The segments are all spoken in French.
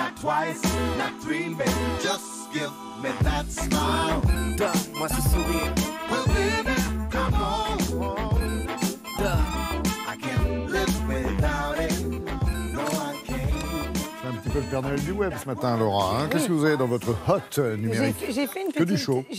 not twice, not three, baby. Just give me that smile. Moi ce sourire. Well, baby, come on. I can't live without it. No, I can't. C'est un petit peu le Père Noël du web ce matin, Laura. Hein. Qu'est-ce que vous avez dans votre hot numérique? J'ai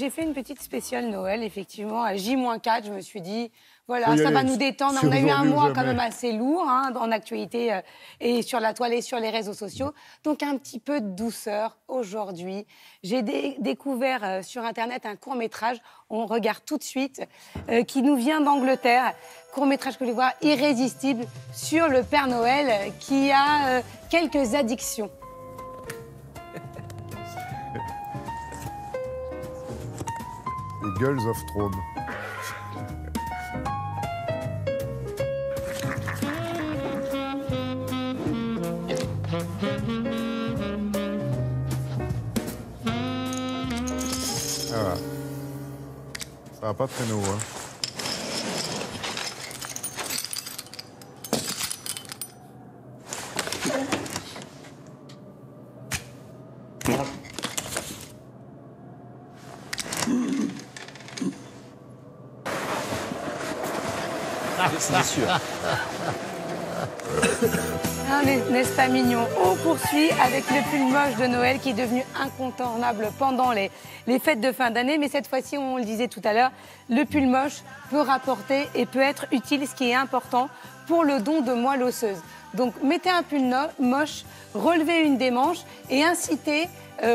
fait une petite spéciale Noël, effectivement, à J-4. Je me suis dit, voilà, ça va nous détendre. On a eu un mois quand même assez lourd en actualité et sur la toile et sur les réseaux sociaux. Donc un petit peu de douceur aujourd'hui. J'ai découvert sur Internet un court-métrage, on regarde tout de suite, qui nous vient d'Angleterre. Court-métrage que je vais voir, irrésistible, sur le Père Noël qui a quelques addictions. Les Girls of Throne. Voilà. Ça va pas traîner haut, hein. C'est sûr. N'est-ce pas mignon? On poursuit avec le pull moche de Noël qui est devenu incontournable pendant les fêtes de fin d'année. Mais cette fois-ci, on le disait tout à l'heure, le pull moche peut rapporter et peut être utile, ce qui est important pour le don de moelle osseuse. Donc mettez un pull moche, relevez une des manches et incitez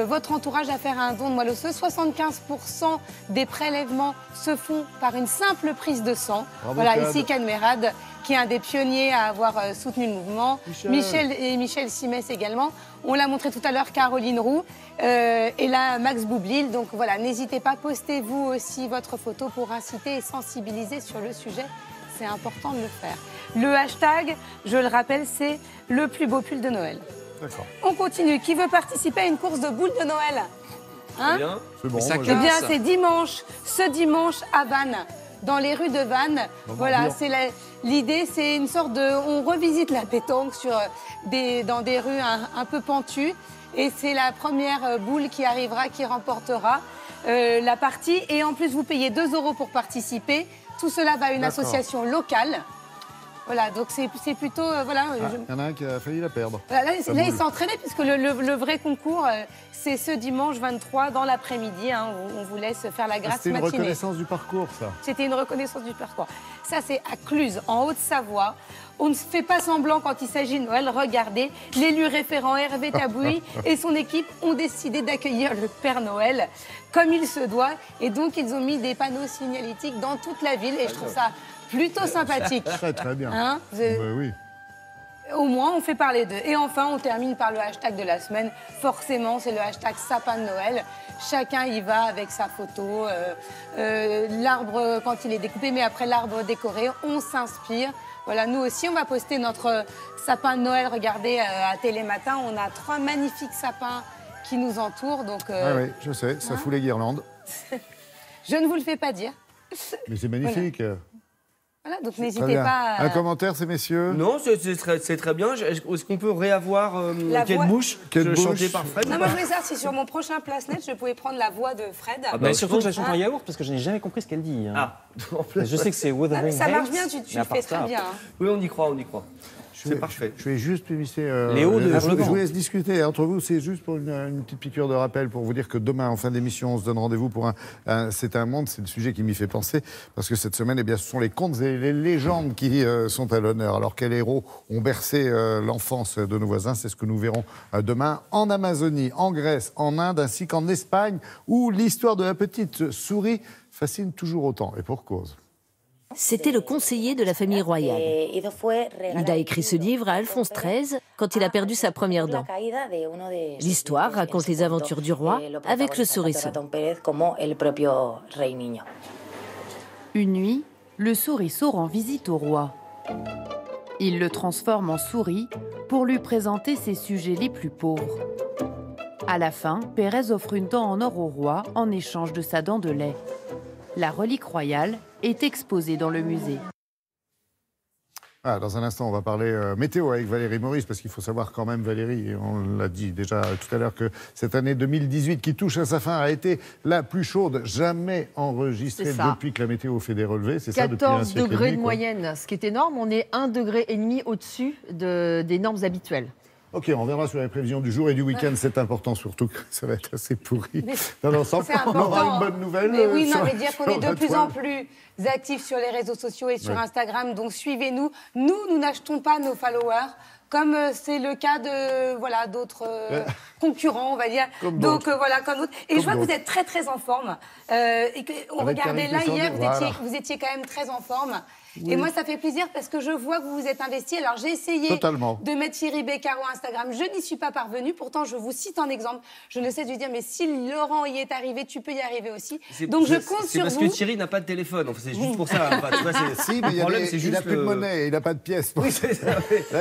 votre entourage à faire un don de moelle osseuse. 75% des prélèvements se font par une simple prise de sang. Bravo, voilà, Cad. ici Cad Merad, qui est un des pionniers à avoir soutenu le mouvement. Michel Simès également. On l'a montré tout à l'heure, Caroline Roux. Et là, Max Boublil. Donc voilà, n'hésitez pas, postez vous aussi votre photo pour inciter et sensibiliser sur le sujet. C'est important de le faire. Le hashtag, je le rappelle, c'est le plus beau pull de Noël. D'accord. On continue. Qui veut participer à une course de boules de Noël? Hein? Bien. C'est bon. Ça moi, Eh bien, c'est dimanche, ce dimanche à Vannes, dans les rues de Vannes. Voilà, c'est l'idée, c'est une sorte de... On revisite la pétanque dans des rues un peu pentues. Et c'est la première boule qui arrivera, qui remportera la partie. Et en plus, vous payez 2 € pour participer. Tout cela va à une association locale. Voilà, donc c'est plutôt... voilà. Il y en a un qui a failli la perdre. Là, il s'est entraîné puisque le vrai concours, c'est ce dimanche 23 dans l'après-midi. Hein, où on vous laisse faire la grâce C'était une matinée. reconnaissance du parcours, ça. C'était une reconnaissance du parcours. Ça, c'est à Cluse, en Haute-Savoie. On ne fait pas semblant quand il s'agit de Noël. Regardez, l'élu référent Hervé Tabouy et son équipe ont décidé d'accueillir le Père Noël comme il se doit. Et donc, ils ont mis des panneaux signalétiques dans toute la ville. Et je trouve ça plutôt sympathique. Très, très bien. Hein, Oui. au moins, on fait parler d'eux. Et enfin, on termine par le hashtag de la semaine. Forcément, c'est le hashtag sapin de Noël. Chacun y va avec sa photo. L'arbre, quand il est découpé, mais après l'arbre décoré, on s'inspire. Voilà, nous aussi, on va poster notre sapin de Noël. Regardez, à Télématin, on a 3 magnifiques sapins qui nous entourent. Donc, oui, je sais, ça fout les guirlandes. Je ne vous le fais pas dire. Mais c'est magnifique. Voilà, donc Très n'hésitez bien. pas à... Un commentaire, ces messieurs? Non, c'est très bien. Est-ce qu'on peut réavoir La Kate voix- Bush, Kate Bush. chantée par Fred? Non, moi, je voulais savoir si sur mon prochain Place Net, je pouvais prendre la voix de Fred. Ah bah, Mais surtout que je la je chante en yaourt parce que je n'ai jamais compris ce qu'elle dit. Hein. Ah, en plus. Je sais que c'est Wuthering Ça marche Heights, bien, tu mais le à part fais ça- très bien. Hein. Oui, on y croit, on y croit. C'est parfait. Je vais juste laisser... Léo de je Hurlevent. vous laisse discuter entre vous. C'est juste pour une petite piqûre de rappel pour vous dire que demain, en fin d'émission, on se donne rendez-vous pour C'est un monde. C'est le sujet qui m'y fait penser. Parce que cette semaine, eh bien, ce sont les contes et les légendes qui sont à l'honneur. Alors, quels héros ont bercé l'enfance de nos voisins? C'est ce que nous verrons demain en Amazonie, en Grèce, en Inde, ainsi qu'en Espagne, où l'histoire de la petite souris fascine toujours autant. Et pour cause. C'était le conseiller de la famille royale. Il a écrit ce livre à Alphonse XIII quand il a perdu sa première dent. L'histoire raconte les aventures du roi avec le souriceau. Une nuit, le souriceau rend visite au roi. Il le transforme en souris pour lui présenter ses sujets les plus pauvres. À la fin, Pérez offre une dent en or au roi en échange de sa dent de lait. La relique royale est exposée dans le musée. Ah, dans un instant, on va parler météo avec Valérie Maurice, parce qu'il faut savoir quand même, Valérie, et on l'a dit déjà tout à l'heure, que cette année 2018 qui touche à sa fin a été la plus chaude jamais enregistrée depuis que la météo fait des relevés. C'est ça, depuis un 14 siècle et degrés demi, de quoi. moyenne, ce qui est énorme. On est 1,5 degré au-dessus des normes habituelles. Ok, on reviendra sur les prévisions du jour et du week-end. C'est important, surtout que ça va être assez pourri. Dans l'ensemble, on aura une bonne nouvelle. Mais oui, non, mais dire qu'on est de plus en plus actifs sur les réseaux sociaux et sur Instagram, donc suivez-nous. Nous n'achetons pas nos followers, comme c'est le cas de d'autres concurrents, on va dire. Comme donc d'autres. comme d'autres. Et je vois que vous êtes très très en forme. Et on Avec regardait Karine là Descendé, hier, voilà. vous étiez quand même très en forme. Et moi, ça fait plaisir parce que je vois que vous vous êtes investi. Alors, j'ai essayé de mettre Thierry Beccaro Instagram. Je n'y suis pas parvenue. Pourtant, je vous cite en exemple. Je ne sais de lui dire, mais si Laurent y est arrivé, tu peux y arriver aussi. Donc, je compte sur vous. C'est parce que Thierry n'a pas de téléphone. Enfin, c'est juste pour ça. Enfin, tu vois, si, mais il n'a plus de monnaie, il n'a pas de pièces. Oui, c'est ça.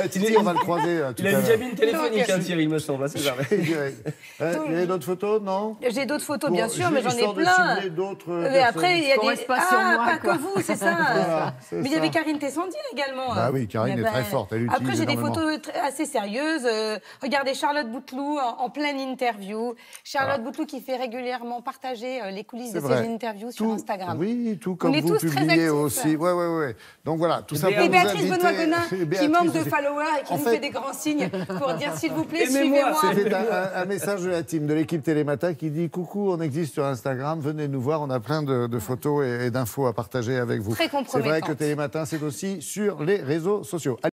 Titi, on va le croiser. Il a une cabine téléphonique, Thierry, il me semble. C'est ça. Il y a d'autres photos, non? J'ai d'autres photos, bien sûr, mais j'en ai plein. Mais après, il y a des... pas que vous, c'est ça. Mais il y avait Karine Tessandier également. Bah oui, Karine est très forte. Après, j'ai des photos assez sérieuses. Regardez Charlotte Bouteloup en pleine interview. Charlotte Bouteloup qui fait régulièrement partager les coulisses de ses interviews sur Instagram. Oui, tout comme vous publiez aussi. Oui. Donc voilà, tout ça pour et vous Béatrice inviter. Benoît-Gonin qui manque de followers et qui nous fait des grands signes pour dire s'il vous plaît, suivez-moi. C'était un message de la team de l'équipe Télématin qui dit coucou, on existe sur Instagram, venez nous voir, on a plein de photos et d'infos à partager avec vous. Très compromettante. C'est vrai que Télématin, c'est aussi sur les réseaux sociaux.